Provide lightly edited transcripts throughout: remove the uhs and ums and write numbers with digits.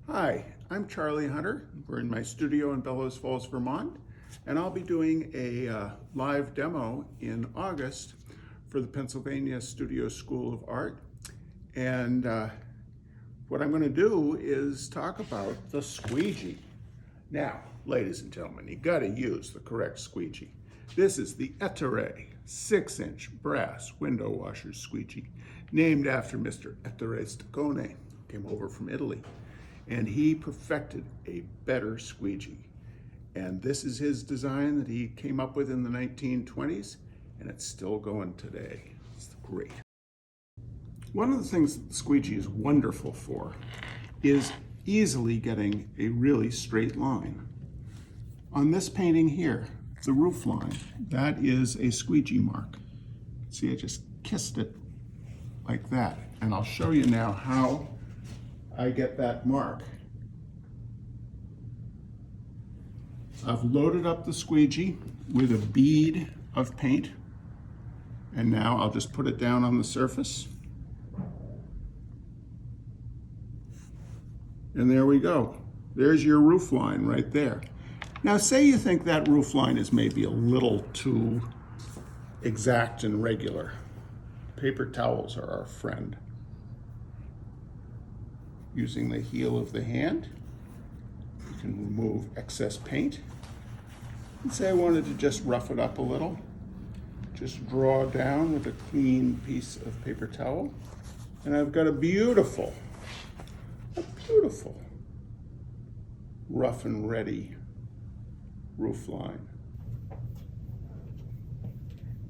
Hi, I'm Charlie Hunter. We're in my studio in Bellows Falls, Vermont, and I'll be doing a live demo in August for the Pennsylvania Studio School of Art. And what I'm going to do is talk about the squeegee. Now, ladies and gentlemen, you got to use the correct squeegee. This is the Ettore 6-inch brass window washer squeegee, named after Mr. Ettore Staccone, who came over from Italy. And he perfected a better squeegee. And this is his design that he came up with in the 1920s, and it's still going today. It's great. One of the things that the squeegee is wonderful for is easily getting a really straight line. On this painting here, the roof line, that is a squeegee mark. See, I just kissed it like that. And I'll show you now how I get that mark. I've loaded up the squeegee with a bead of paint, and now I'll just put it down on the surface. And there we go. There's your roof line right there. Now say you think that roof line is maybe a little too exact and regular. Paper towels are our friend. Using the heel of the hand, you can remove excess paint. And say I wanted to just rough it up a little. Just draw down with a clean piece of paper towel. And I've got a beautiful rough and ready roof line.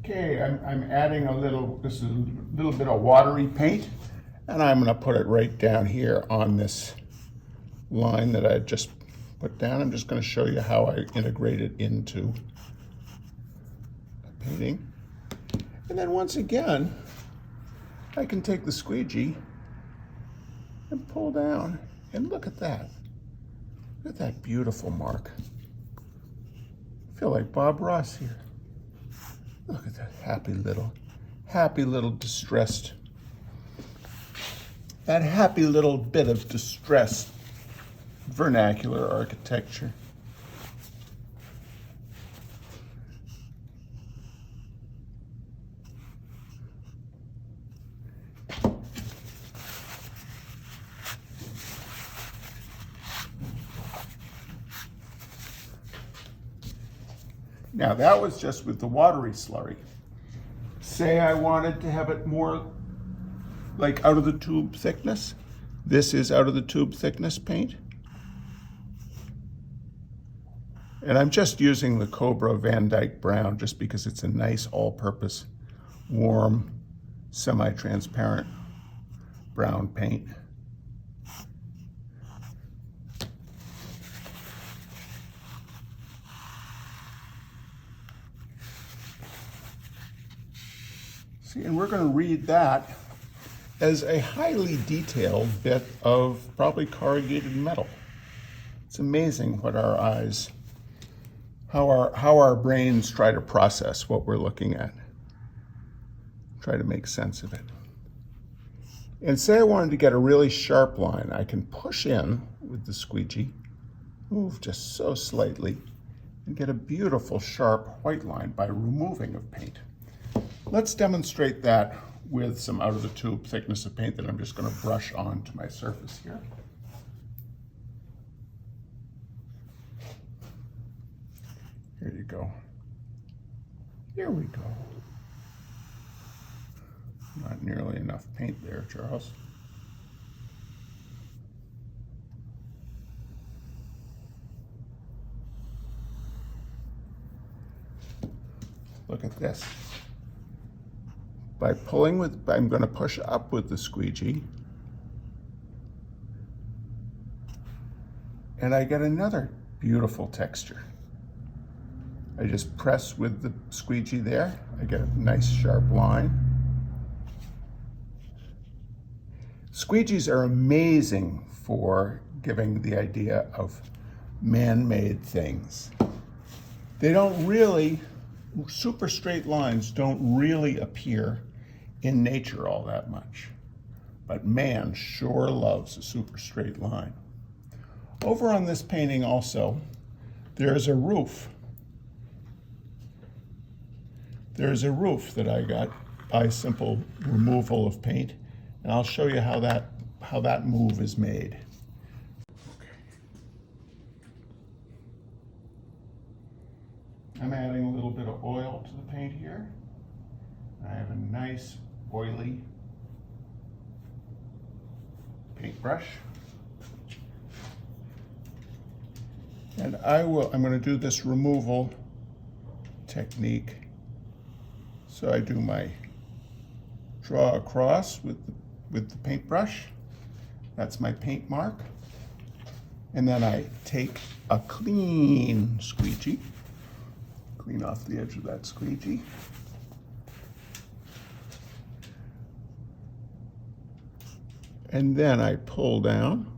Okay, I'm adding this is a little bit of watery paint. And I'm going to put it right down here on this line that I just put down. I'm just going to show you how I integrate it into the painting. And then once again, I can take the squeegee and pull down. And look at that. Look at that beautiful mark. I feel like Bob Ross here. Look at that happy little distressed. That happy little bit of distressed vernacular architecture. Now that was just with the watery slurry. Say I wanted to have it more like out of the tube thickness. This is out of the tube thickness paint. And I'm just using the Cobra Van Dyke Brown just because it's a nice all-purpose, warm, semi-transparent brown paint. See, and we're going to read that as a highly detailed bit of probably corrugated metal. It's amazing what our eyes, how our brains try to process what we're looking at, try to make sense of it. And say I wanted to get a really sharp line, I can push in with the squeegee, move just so slightly, and get a beautiful sharp white line by removing of paint. Let's demonstrate that with some out of the tube thickness of paint that I'm just going to brush onto my surface here. Here you go. Here we go. Not nearly enough paint there, Charles. Look at this. By pulling I'm going to push up with the squeegee, and I get another beautiful texture. I just press with the squeegee there, I get a nice sharp line. Squeegees are amazing for giving the idea of man-made things. They don't really, super straight lines don't really appear in nature all that much. But man sure loves a super straight line. Over on this painting also, there's a roof. There's a roof that I got by simple removal of paint, and I'll show you how that move is made. I'm adding a little bit of oil to the paint here. I have a nice oily paintbrush. And I'm going to do this removal technique. So I do my draw across with the paintbrush. That's my paint mark. And then I take a clean squeegee, clean off the edge of that squeegee. And then I pull down.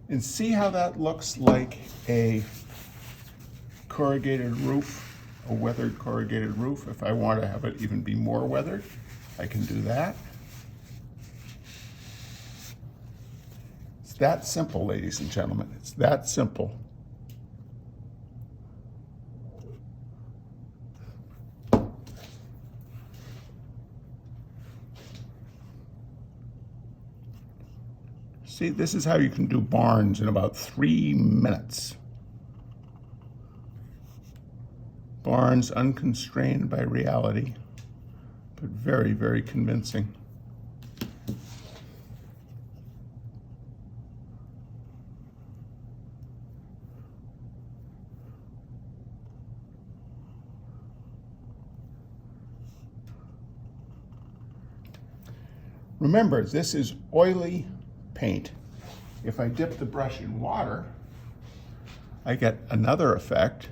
And see how that looks like a corrugated roof, a weathered corrugated roof. If I want to have it even be more weathered, I can do that. It's that simple, ladies and gentlemen. It's that simple. See, this is how you can do barns in about 3 minutes. Barns unconstrained by reality, but very, very convincing. Remember, this is oily paint. If I dip the brush in water, I get another effect,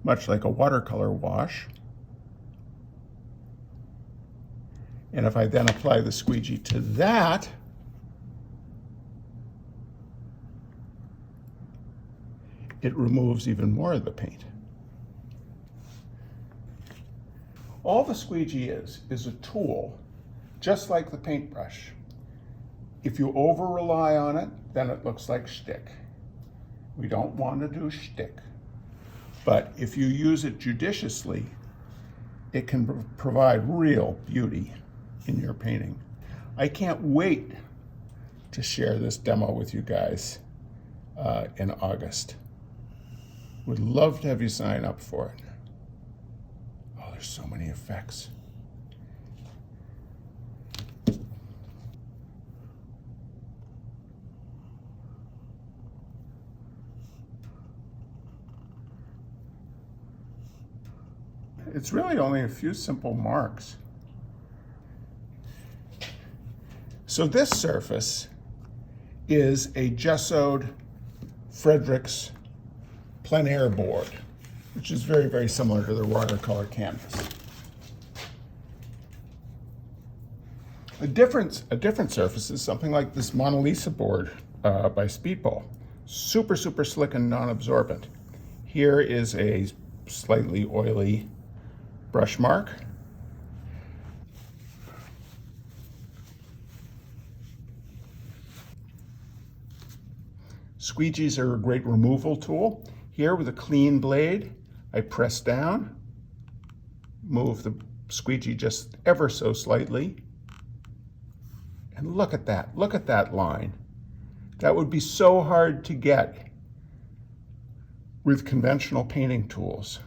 much like a watercolor wash. And if I then apply the squeegee to that, it removes even more of the paint. All the squeegee is a tool, just like the paintbrush. If you over rely on it, then it looks like shtick. We don't want to do shtick. But if you use it judiciously, it can provide real beauty in your painting. I can't wait to share this demo with you guys in August. Would love to have you sign up for it. Oh, there's so many effects. It's really only a few simple marks. So this surface is a gessoed Frederick's plein air board, which is very, very similar to the watercolor canvas. A different surface is something like this Mona Lisa board by Speedball. Super, super slick and non-absorbent. Here is a slightly oily brush mark. Squeegees are a great removal tool. Here with a clean blade, I press down, move the squeegee just ever so slightly, and look at that line. That would be so hard to get with conventional painting tools,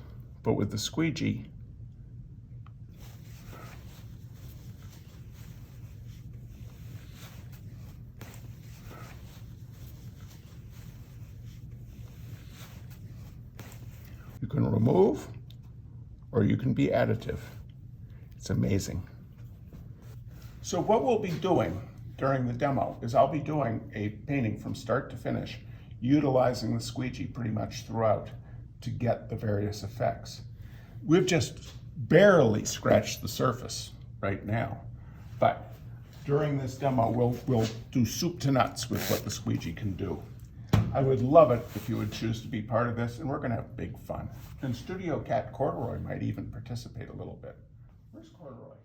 but with the squeegee, you can remove or you can be additive. It's amazing. So what we'll be doing during the demo is I'll be doing a painting from start to finish, utilizing the squeegee pretty much throughout to get the various effects. We've just barely scratched the surface right now, but during this demo, we'll do soup to nuts with what the squeegee can do. I would love it if you would choose to be part of this, and we're gonna have big fun. And Studio Cat Corduroy might even participate a little bit. Where's Corduroy?